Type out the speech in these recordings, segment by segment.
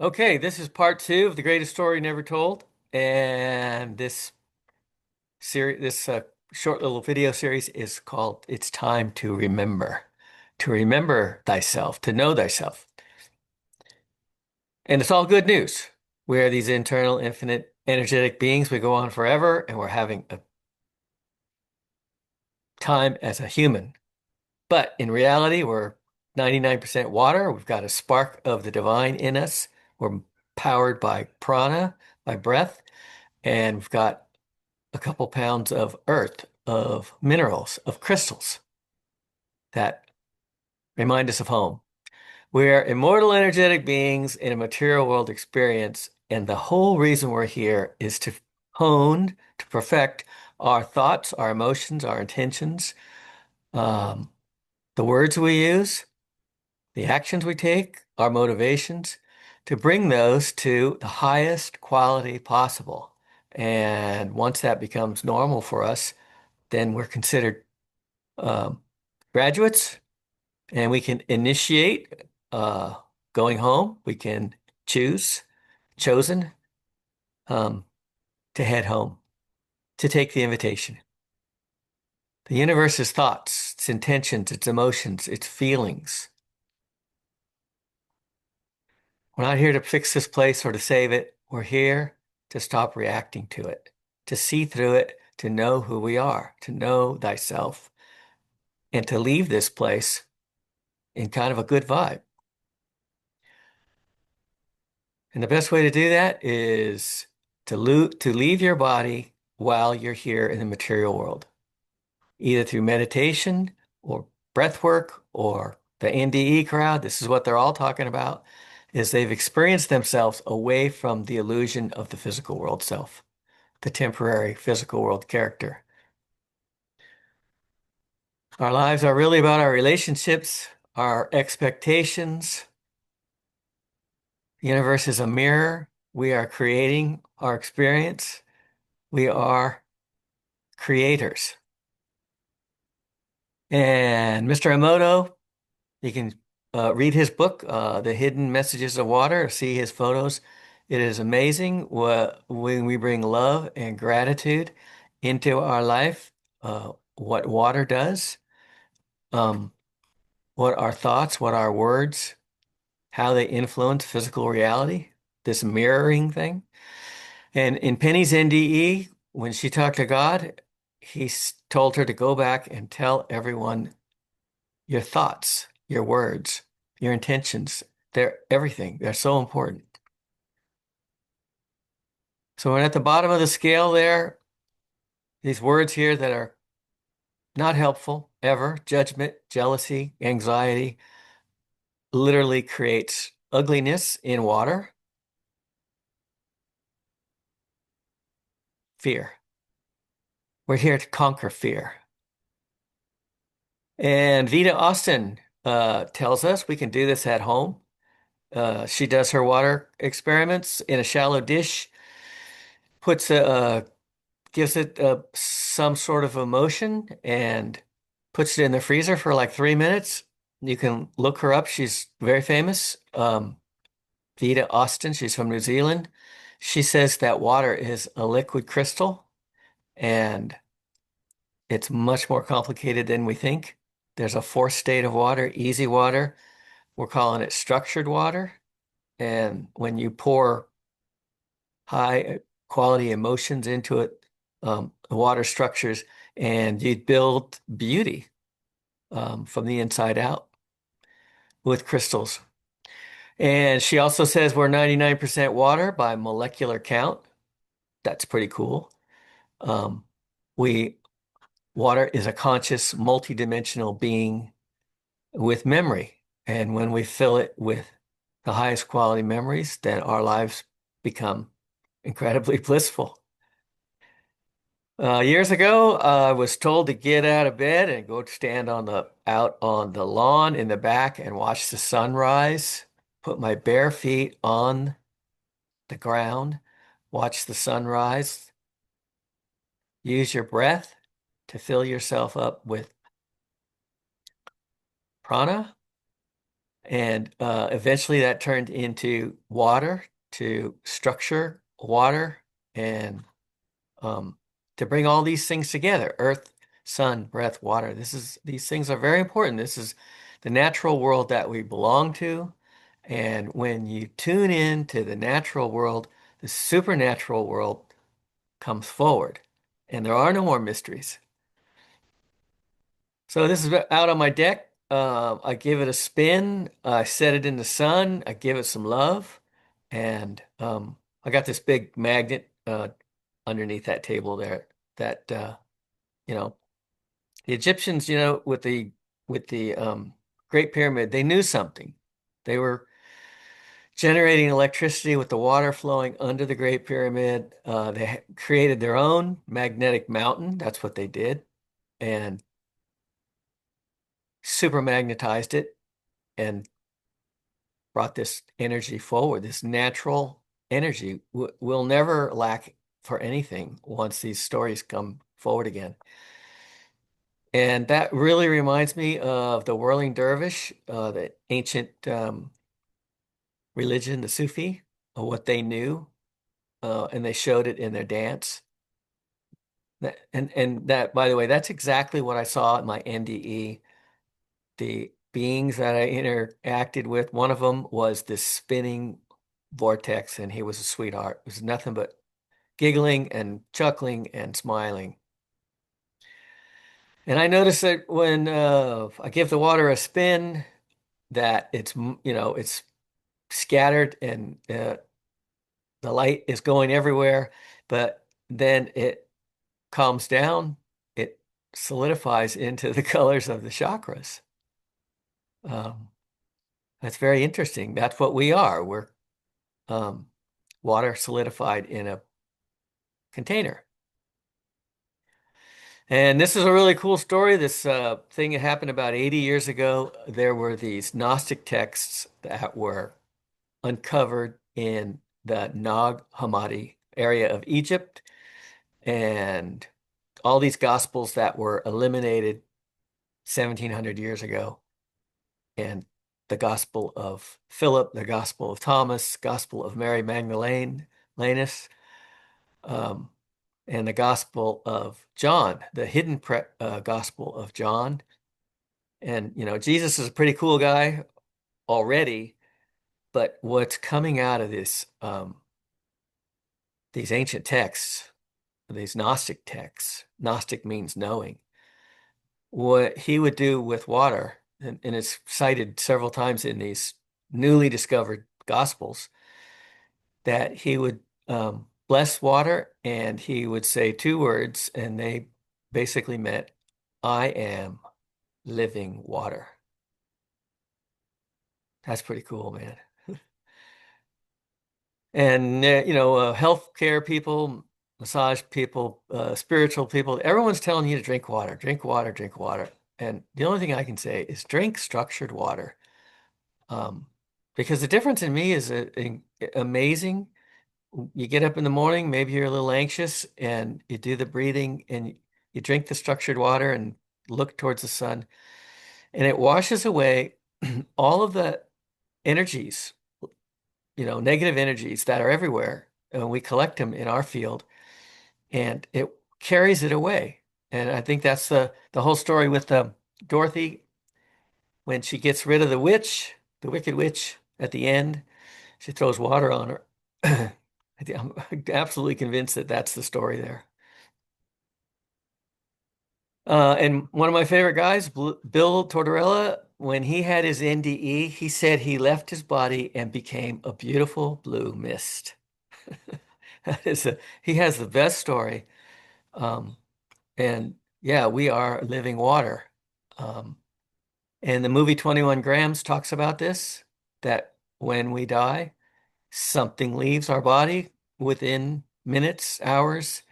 Okay, this is part two of The Greatest Story Never Told. And this short little video series is called It's Time to Remember. To remember thyself, to know thyself. And it's all good news. We are these internal, infinite, energetic beings. We go on forever, and we're having a time as a human. But in reality, we're 99% water. We've got a spark of the divine in us. We're powered by prana, by breath, and we've got a couple pounds of earth, of minerals, of crystals that remind us of home. We're immortal, energetic beings in a material world experience, and the whole reason we're here is to hone, to perfect our thoughts, our emotions, our intentions, um, the words we use, the actions we take, our motivations, to bring those to the highest quality possible. And once that becomes normal for us, then we're considered um, graduates, and we can initiate going home. We can chosen um, to head home, to take the invitation. The universe's thoughts, its intentions, its emotions, its feelings. We're not here to fix this place or to save it. We're here to stop reacting to it, to see through it, to know who we are, to know thyself, and to leave this place in kind of a good vibe. And the best way to do that is to leave your body while you're here in the material world, either through meditation or breath work or the NDE crowd. This is what they're all talking about, is they've experienced themselves away from the illusion of the physical world self, the temporary physical world character. Our lives are really about our relationships, our expectations. The universe is a mirror. We are creating our experience. We are creators. And Mr. Emoto, you can read his book, The Hidden Messages of Water, see his photos. It is amazing when we bring love and gratitude into our life, what water does, um, what our thoughts, what our words, how they influence physical reality, this mirroring thing. And in Penny's NDE, when she talked to God, told her to go back and tell everyone your thoughts, your words, your intentions. They're everything. They're so important. So we're at the bottom of the scale there. These words here that are not helpful ever, judgment, jealousy, anxiety, literally creates ugliness in water, fear. We're here to conquer fear. And Vita Austin tells us we can do this at home. She does her water experiments in a shallow dish, puts gives it some sort of emotion and puts it in the freezer for like 3 minutes. You can look her up. She's very famous. Vita Austin, she's from New Zealand. She says that water is a liquid crystal and it's much more complicated than we think. There's a fourth state of water, easy water. We're calling it structured water. And when you pour high quality emotions into it, the water structures, and you build beauty from the inside out with crystals. And she also says we're 99% water by molecular count. That's pretty cool. Um, we Water is a conscious, multidimensional being with memory. And when we fill it with the highest quality memories, then our lives become incredibly blissful. Years ago, I was told to get out of bed and go stand out on the lawn in the back and watch the sunrise. Put my bare feet on the ground, watch the sunrise. Use your breath to fill yourself up with prana And eventually that turned into water to structure water and um, to bring all these things together, earth, sun, breath, water. These things are very important. This is the natural world that we belong to. And when you tune in to the natural world, the supernatural world comes forward, and there are no more mysteries. So this is out on my deck. I give it a spin. I set it in the sun. I give it some love, and I got this big magnet underneath that table there. That you know, the Egyptians, with the Great Pyramid, they knew something. They were generating electricity with the water flowing under the Great Pyramid. They created their own magnetic mountain. That's what they did, and super magnetized it and brought this energy forward. This natural energy will never lack for anything once these stories come forward again. And that really reminds me of the whirling dervish, the ancient religion, the Sufi, of what they knew, and they showed it in their dance. And that, by the way, that's exactly what I saw at my NDE. The beings that I interacted with, one of them was this spinning vortex, and he was a sweetheart. It was nothing but giggling and chuckling and smiling. And I noticed that when I give the water a spin, that it's scattered and the light is going everywhere, but then it calms down, it solidifies into the colors of the chakras. Um, that's very interesting. That's what we are. We're um, water solidified in a container. And this is a really cool story. This thing that happened about 80 years ago. There were these Gnostic texts that were uncovered in the Nag Hammadi area of Egypt, and all these gospels that were eliminated 1700 years ago. And the Gospel of Philip, the Gospel of Thomas, Gospel of Mary Magdalene, Lanus, um, and the Gospel of John, the hidden Gospel of John. And, Jesus is a pretty cool guy already, but what's coming out of these ancient texts, these Gnostic texts, Gnostic means knowing, what he would do with water, and it's cited several times in these newly discovered Gospels, that he would bless water and he would say two words, and they basically meant, I am living water. That's pretty cool, man. And healthcare people, massage people, spiritual people, everyone's telling you to drink water, drink water, drink water. And the only thing I can say is drink structured water. Um, because the difference in me is amazing. You get up in the morning, maybe you're a little anxious, and you do the breathing and you drink the structured water and look towards the sun, and it washes away all of the energies, negative energies that are everywhere, and we collect them in our field, and it carries it away. And I think that's the whole story with Dorothy when she gets rid of the witch, the wicked witch at the end. She throws water on her. I'm absolutely convinced that that's the story there. And one of my favorite guys, Bill Tortorella, when he had his NDE, he said he left his body and became a beautiful blue mist. He has the best story. Um, and yeah, we are living water. Um, and the movie 21 Grams talks about this, that when we die, something leaves our body within minutes, hours.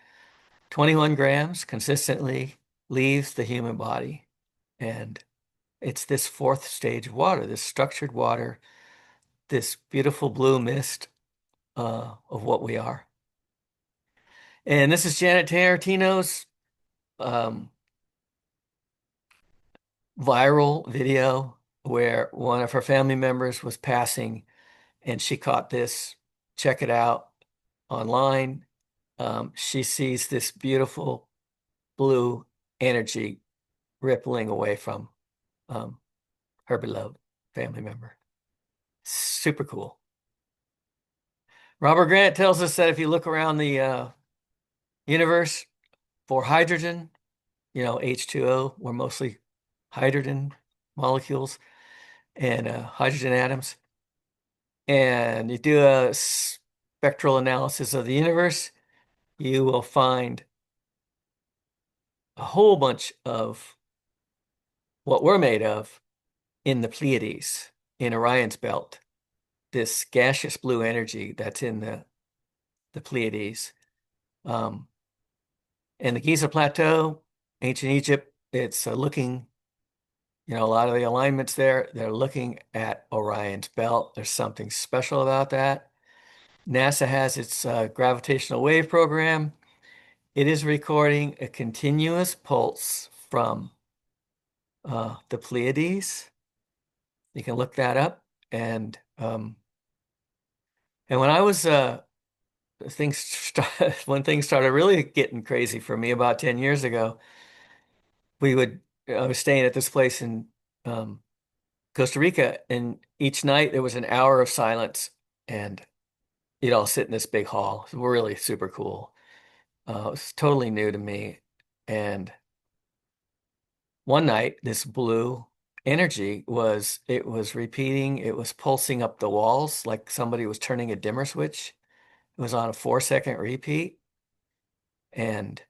21 grams consistently leaves the human body. And it's this fourth stage of water, this structured water, this beautiful blue mist of what we are. And this is Janet Tarantino's um, viral video. where one of her family members was passing and she caught this. Check it out online. She sees this beautiful blue energy rippling away from um, her beloved family member. Super cool. Robert Grant tells us that if you look around the universe for hydrogen, H2O, we're mostly hydrogen molecules and hydrogen atoms. And you do a spectral analysis of the universe, you will find a whole bunch of what we're made of in the Pleiades, in Orion's belt, this gaseous blue energy that's in the Pleiades. Um, and the Giza Plateau, ancient Egypt, it's looking, a lot of the alignments there, they're looking at Orion's belt. There's something special about that. NASA has its gravitational wave program. It is recording a continuous pulse from the Pleiades. You can look that up. And when I was when things started really getting crazy for me about 10 years ago, I was staying at this place in um, Costa Rica, and each night there was an hour of silence, and you'd all sit in this big hall. It was really super cool. It was totally new to me. And one night, this blue energy it was repeating, it was pulsing up the walls like somebody was turning a dimmer switch. It was on a 4-second repeat. And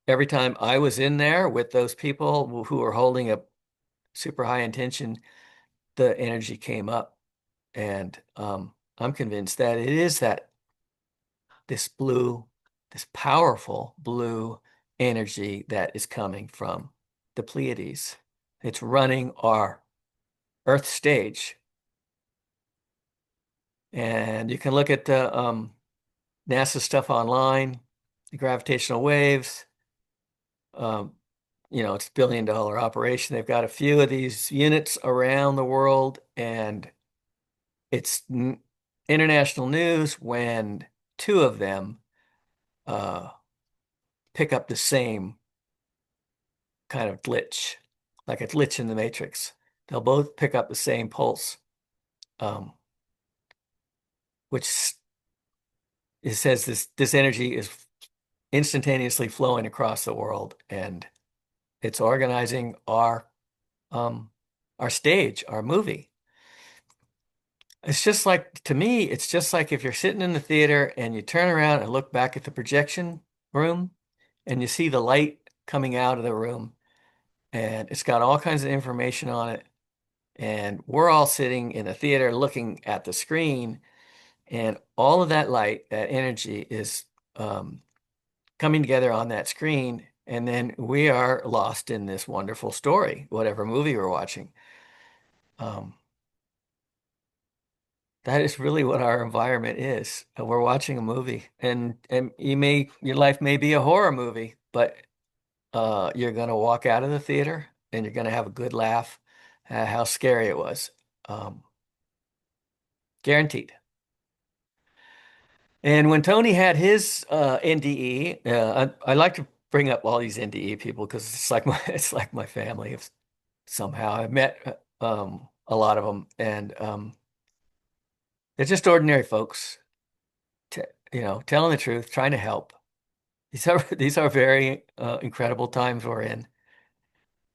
every time I was in there with those people who were holding a super high intention, the energy came up. And I'm convinced that it is this blue, this powerful blue energy that is coming from the Pleiades. It's running our Earth stage. And you can look at the NASA stuff online, the gravitational waves. Um, it's $1 billion operation. They've got a few of these units around the world, and it's international news when two of them uh, pick up the same kind of glitch, like a glitch in the matrix. They'll both pick up the same pulse, um, which it says this energy is instantaneously flowing across the world, and it's organizing um, our stage, our movie. It's just like, to me, it's just like if you're sitting in the theater and you turn around and look back at the projection room and you see the light coming out of the room, and it's got all kinds of information on it. And we're all sitting in a theater looking at the screen, and all of that light, that energy is um, coming together on that screen. And then we are lost in this wonderful story, whatever movie we're watching. Um, that is really what our environment is. We're watching a movie, and your life may be a horror movie, but you're going to walk out of the theater and you're going to have a good laugh at how scary it was. Um, Guaranteed. And when Tony had his NDE, I like to bring up all these NDE people because it's like it's like my family. Somehow I've met a lot of them, and they're just ordinary folks, t telling the truth, trying to help. These are very incredible times we're in.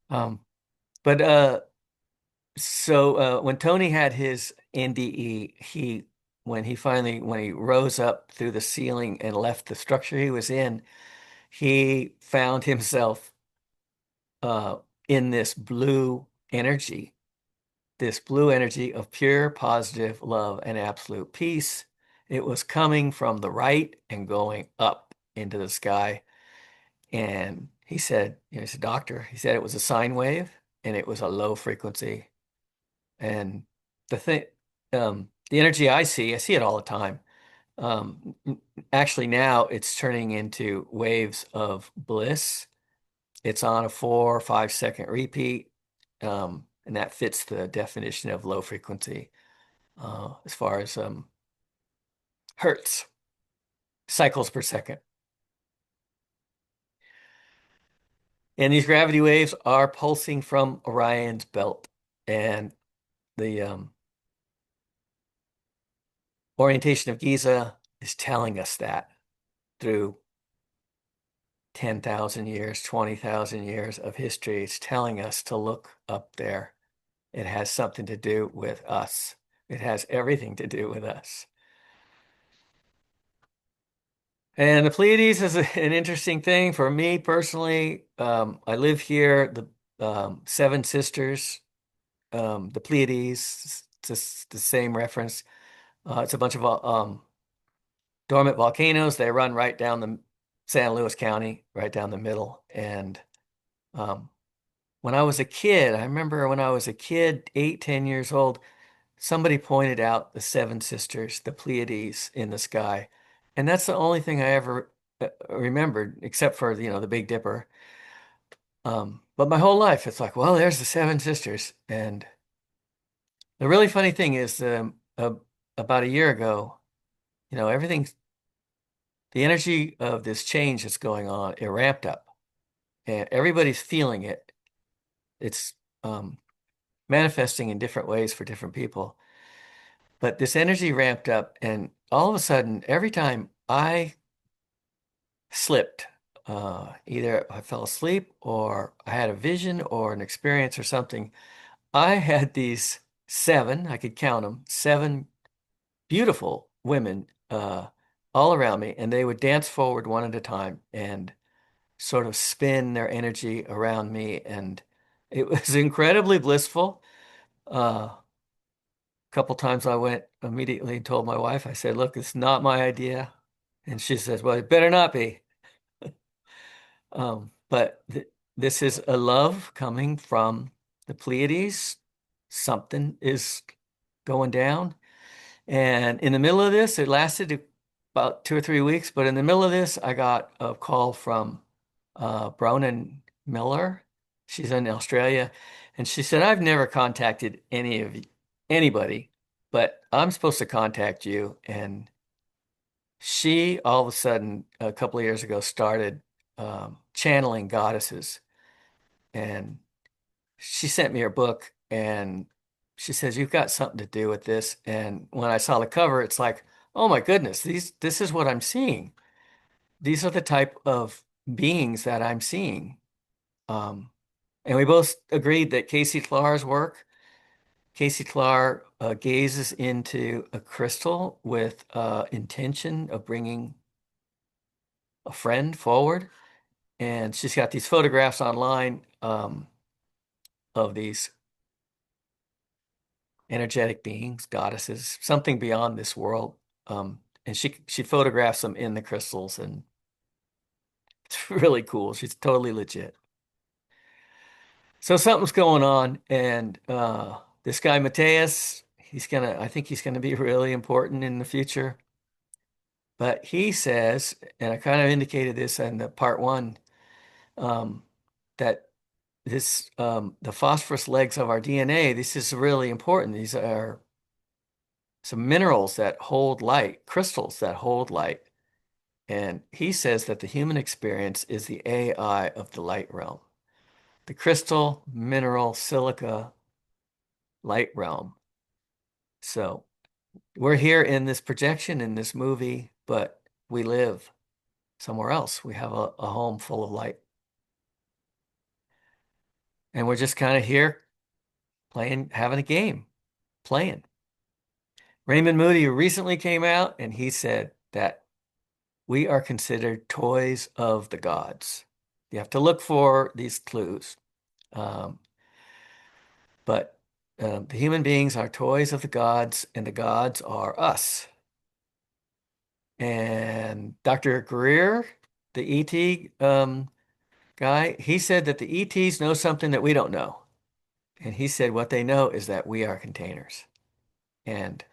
Um, but when Tony had his NDE, when he rose up through the ceiling and left the structure he was in, he found himself uh, in this blue energy of pure positive love and absolute peace. It was coming from the right and going up into the sky. And he said, he's a doctor. He said it was a sine wave and it was a low frequency. And the thing, the energy I see it all the time. Actually, now it's turning into waves of bliss. It's on a 4 or 5 second repeat. and that fits the definition of low frequency as far as hertz, cycles per second. And these gravity waves are pulsing from Orion's belt. And the orientation of Giza is telling us that through 10,000 years, 20,000 years of history. It's telling us to look up there. It has something to do with us. It has everything to do with us. And the Pleiades is an interesting thing for me personally. I live here, the Seven Sisters, the Pleiades, it's just the same reference. It's a bunch of dormant volcanoes. They run right down the San Luis County, right down the middle. And um, when I was a kid, I remember when I was a kid, 8, 10 years old, somebody pointed out the Seven Sisters, the Pleiades in the sky. And that's the only thing I ever remembered, except for, the Big Dipper. But my whole life, it's like, well, there's the Seven Sisters. And the really funny thing is, about a year ago, everything, the energy of this change that's going on, it ramped up. And everybody's feeling it. It's manifesting in different ways for different people. But this energy ramped up, and all of a sudden, every time I slipped, either I fell asleep or I had a vision or an experience or something, I had these seven, I could count them, seven beautiful women all around me, and they would dance forward one at a time and sort of spin their energy around me. And it was incredibly blissful. Couple times I went immediately and told my wife, I said, look, it's not my idea. And she says, well, it better not be. But th this is a love coming from the Pleiades. Something is going down. And in the middle of this, it lasted about 2 or 3 weeks. But in the middle of this, I got a call from Bronan Miller. She's in Australia. And she said, I've never contacted anybody, but I'm supposed to contact you. And she all of a sudden, a couple of years ago, started channeling goddesses. And she sent me her book, and she says, you've got something to do with this. And when I saw the cover, it's like, oh my goodness, this is what I'm seeing. These are the type of beings that I'm seeing. Um, and we both agreed that Casey Clark's work, Casey Clark gazes into a crystal with intention of bringing a friend forward. And she's got these photographs online of these energetic beings, goddesses, something beyond this world. And she photographs them in the crystals, and it's really cool. She's totally legit. So something's going on, and this guy Mateus, I think he's gonna be really important in the future. But he says, and I kind of indicated this in the part one, um, that the phosphorus legs of our DNA, this is really important. These are some minerals that hold light, crystals that hold light. And he says that the human experience is the AI of the light realm, the crystal, mineral, silica, light realm. So we're here in this projection, in this movie, but we live somewhere else. We have a home full of light. And we're just kind of here playing, having a game, playing. Raymond Moody recently came out and he said that we are considered toys of the gods. You have to look for these clues. Um, but the human beings are toys of the gods, and the gods are us. And Dr. Greer, the ET guy, he said that the ETs know something that we don't know. And he said what they know is that we are containers. And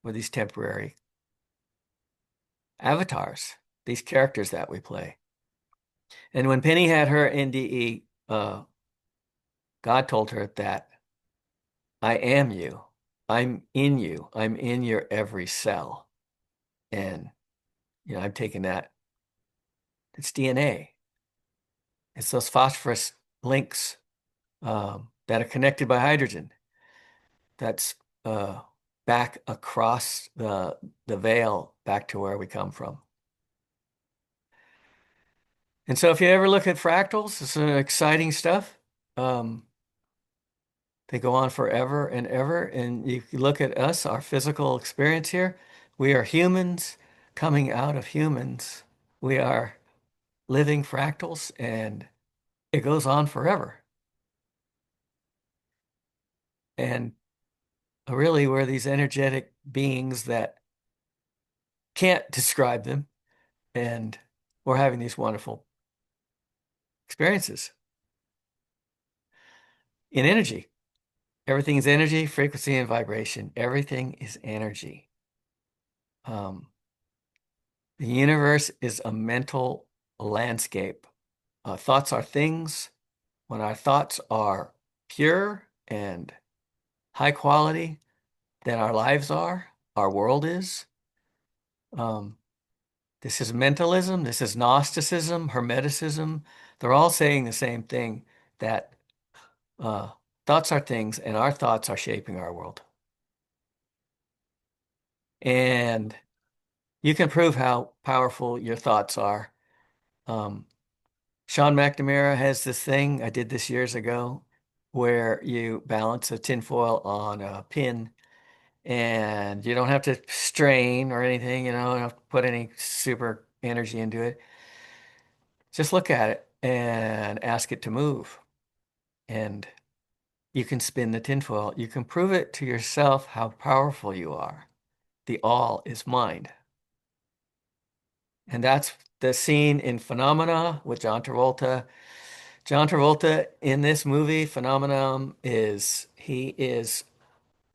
we're these temporary avatars, these characters that we play. And when Penny had her NDE God told her that I am you. I'm in you. I'm in your every cell. And, I'm taking that. It's DNA. It's those phosphorus links that are connected by hydrogen. That's uh, back across the veil back to where we come from. And so if you ever look at fractals, it's exciting stuff. Um, they go on forever and ever. And you look at us, our physical experience here, we are humans coming out of humans. We are living fractals, and it goes on forever. And really, we're these energetic beings that can't describe them. And we're having these wonderful experiences in energy. Everything is energy, frequency, and vibration. Everything is energy. Um, the universe is a mental landscape. Thoughts are things. When our thoughts are pure and high quality, then our lives are, our world is. Um, this is mentalism, this is Gnosticism, Hermeticism. They're all saying the same thing, that uh, thoughts are things, and our thoughts are shaping our world. And you can prove how powerful your thoughts are. Um, Sean McNamara has this thing, I did this years ago, where you balance a tinfoil on a pin, and you don't have to strain or anything, don't have to put any super energy into it. Just look at it and ask it to move. And you can spin the tinfoil. You can prove it to yourself how powerful you are. The all is mind. And that's the scene in Phenomena with John Travolta. John Travolta in this movie, Phenomenon, his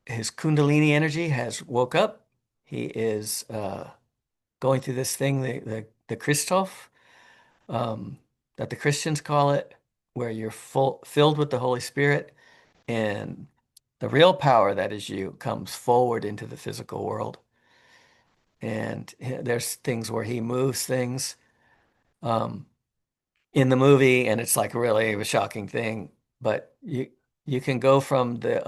Kundalini energy has woke up. He is going through this thing, the Christoph, um, that the Christians call it, where you're filled with the Holy Spirit, and the real power that is you comes forward into the physical world. And there's things where he moves things um, in the movie, and it's like really a shocking thing. But you can go from the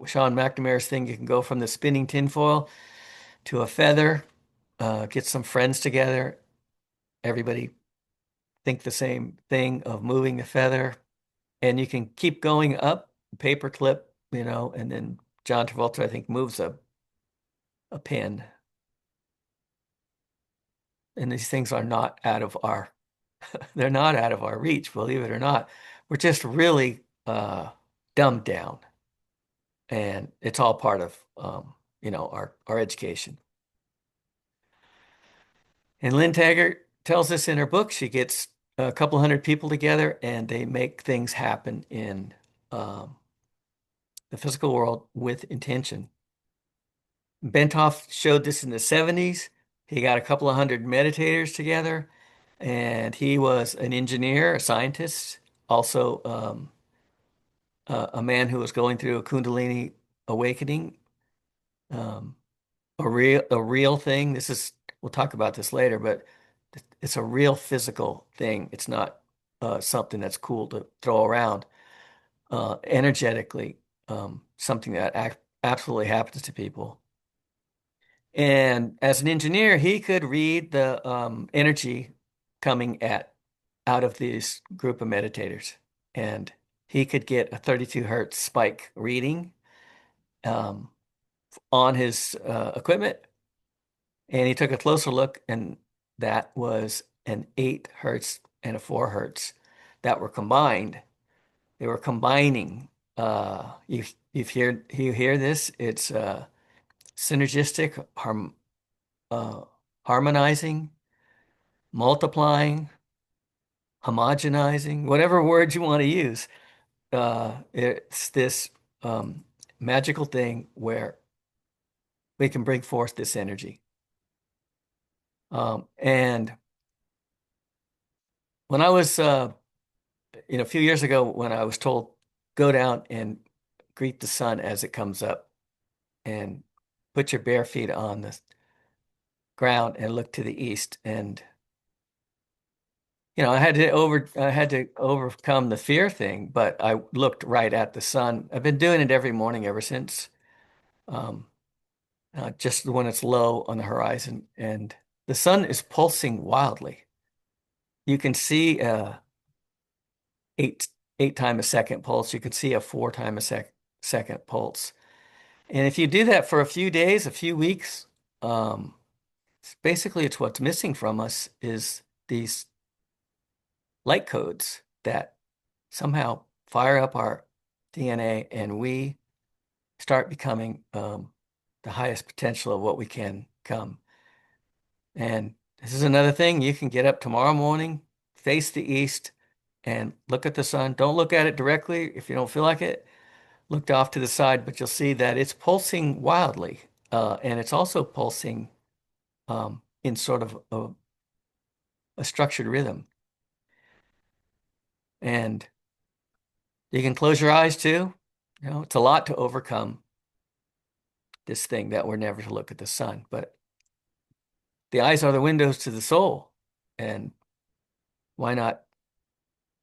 Sean McNamara's thing. You can go from the spinning tinfoil to a feather. Get some friends together. Everybody think the same thing of moving the feather, and you can keep going up, paperclip, and then John Travolta, I think, moves a pin. And these things are not out of our they're not out of our reach, believe it or not. We're just really dumbed down, and it's all part of our education. And Lynn Taggart tells us in her book, she gets a couple hundred people together and they make things happen in um, the physical world with intention. Bentoff showed this in the 70s. He got a couple of hundred meditators together, and he was an engineer, a scientist, also a man who was going through a Kundalini awakening, um, a real thing. We'll talk about this later, but it's a real physical thing. It's not something that's cool to throw around. Energetically, something that absolutely happens to people. And as an engineer, he could read the energy coming out of this group of meditators. And he could get a 32 hertz spike reading um, on his equipment. And he took a closer look, and that was an 8 hertz and a 4 hertz that were combined. They were combining. You hear this? It's synergistic, uh, harmonizing, multiplying, homogenizing, whatever word you want to use. It's this um, magical thing where we can bring forth this energy. And when I was, a few years ago, when I was told go down and greet the sun as it comes up and put your bare feet on the ground and look to the east. And I had to overcome the fear thing, but I looked right at the sun. I've been doing it every morning ever since. Um, just when it's low on the horizon, and the sun is pulsing wildly. You can see eight eight time a second pulse. You can see a 4 time a second pulse. And if you do that for a few days, a few weeks, um, basically it's what's missing from us is these light codes that somehow fire up our DNA and we start becoming the highest potential of what we can come. And this is another thing. You can get up tomorrow morning, face the east, and look at the sun. Don't look at it directly if you don't feel like it. Look off to the side, but you'll see that it's pulsing wildly. And it's also pulsing in sort of a structured rhythm. And you can close your eyes too. You know, it's a lot to overcome this thing that we're never to look at the sun, but the eyes are the windows to the soul. And why not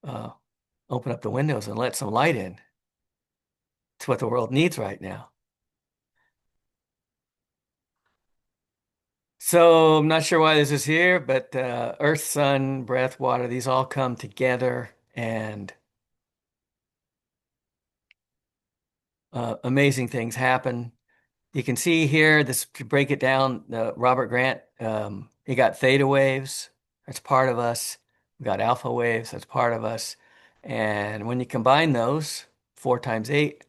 uh, open up the windows and let some light in? It's what the world needs right now. So I'm not sure why this is here, but earth, sun, breath, water, these all come together and amazing things happen. You can see here, this to break it down, Robert Grant, he got theta waves. That's part of us. We got alpha waves. That's part of us. And when you combine those, 4 times 8,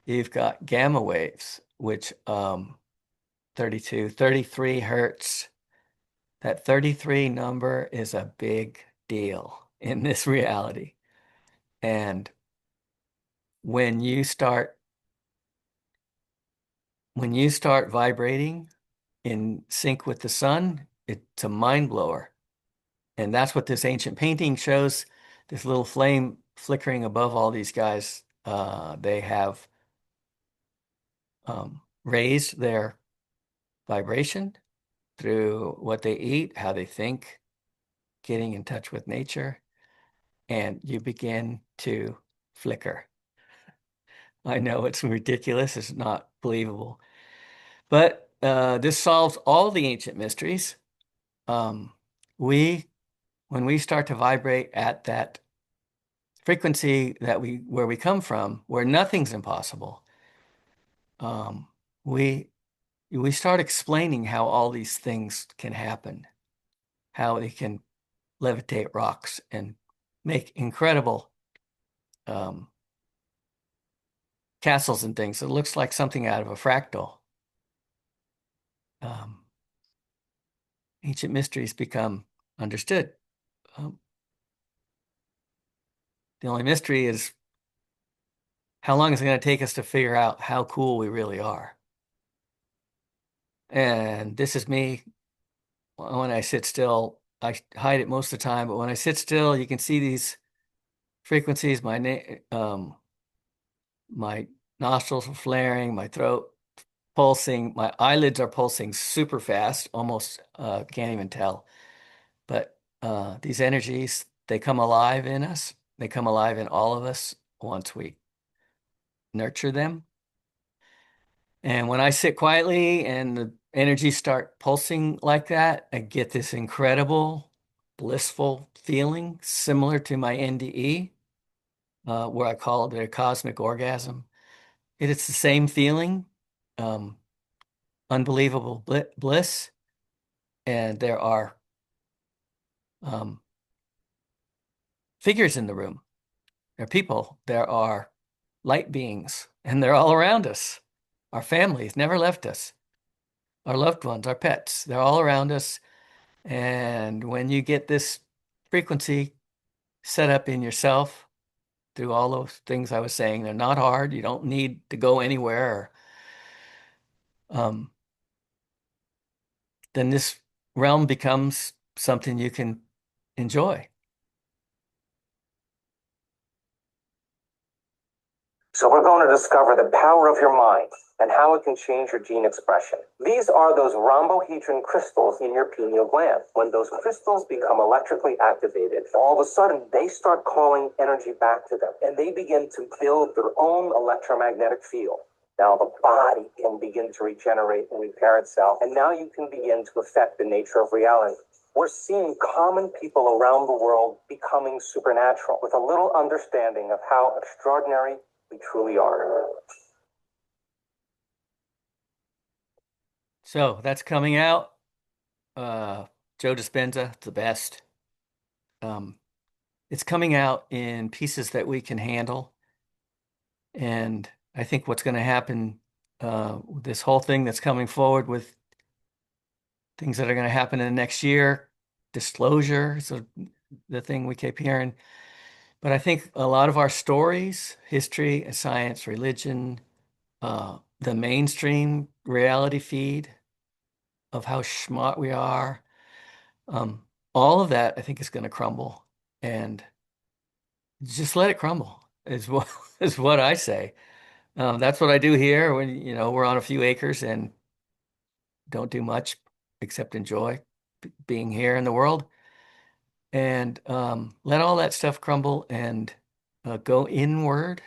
you've got gamma waves, which 32, 33 hertz. That 33 number is a big deal in this reality. And when you start when you start vibrating in sync with the sun, it's a mind blower. And that's what this ancient painting shows, this little flame flickering above all these guys. They have raised their vibration through what they eat, how they think, getting in touch with nature, and you begin to flicker. I know it's ridiculous, it's not believable, but this solves all the ancient mysteries. Um, we, when we start to vibrate at that frequency where we come from, where nothing's impossible, um, we we start explaining how all these things can happen, how they can levitate rocks and make incredible um, castles and things. It looks like something out of a fractal. Um, Ancient mysteries become understood. Um, the only mystery is how long is it going to take us to figure out how cool we really are? And this is me when I sit still. I hide it most of the time, but when I sit still, you can see these frequencies. My nostrils are flaring, my throat pulsing, my eyelids are pulsing super fast, almost can't even tell. But these energies, they come alive in us. They come alive in all of us once we nurture them. And when I sit quietly and the energies start pulsing like that, I get this incredible, blissful feeling similar to my NDE, where I call it a cosmic orgasm. It is the same feeling, um, unbelievable bliss. And there are um, figures in the room. There are people. There are light beings, and they're all around us. Our families never left us. Our loved ones, our pets, they're all around us. And when you get this frequency set up in yourself through all those things I was saying, they're not hard. You don't need to go anywhere. Um, then this realm becomes something you can enjoy. So we're going to discover the power of your mind and how it can change your gene expression. These are those rhombohedron crystals in your pineal gland. When those crystals become electrically activated, all of a sudden they start calling energy back to them and they begin to build their own electromagnetic field. Now the body can begin to regenerate and repair itself, and now you can begin to affect the nature of reality. We're seeing common people around the world becoming supernatural with a little understanding of how extraordinary we truly are. So that's coming out. Joe Dispenza, the best. Um, it's coming out in pieces that we can handle. And I think what's going to happen, this whole thing that's coming forward with things that are going to happen in the next year, disclosure, so the thing we keep hearing. But I think a lot of our stories, history, science, religion, the mainstream reality feed of how smart we are, um, all of that I think is going to crumble, and just let it crumble is what is what I say. That's what I do here when we're on a few acres and don't do much except enjoy being here in the world, and let all that stuff crumble and go inward,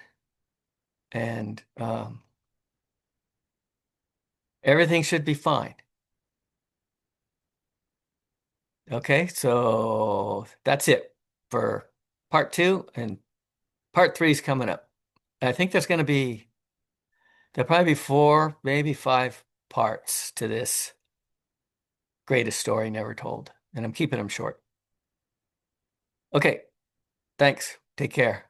and everything should be fine. Okay, so that's it for part two, and part three is coming up. I think there'll probably be four, maybe five parts to this greatest story never told, and I'm keeping them short. Okay, thanks. Take care.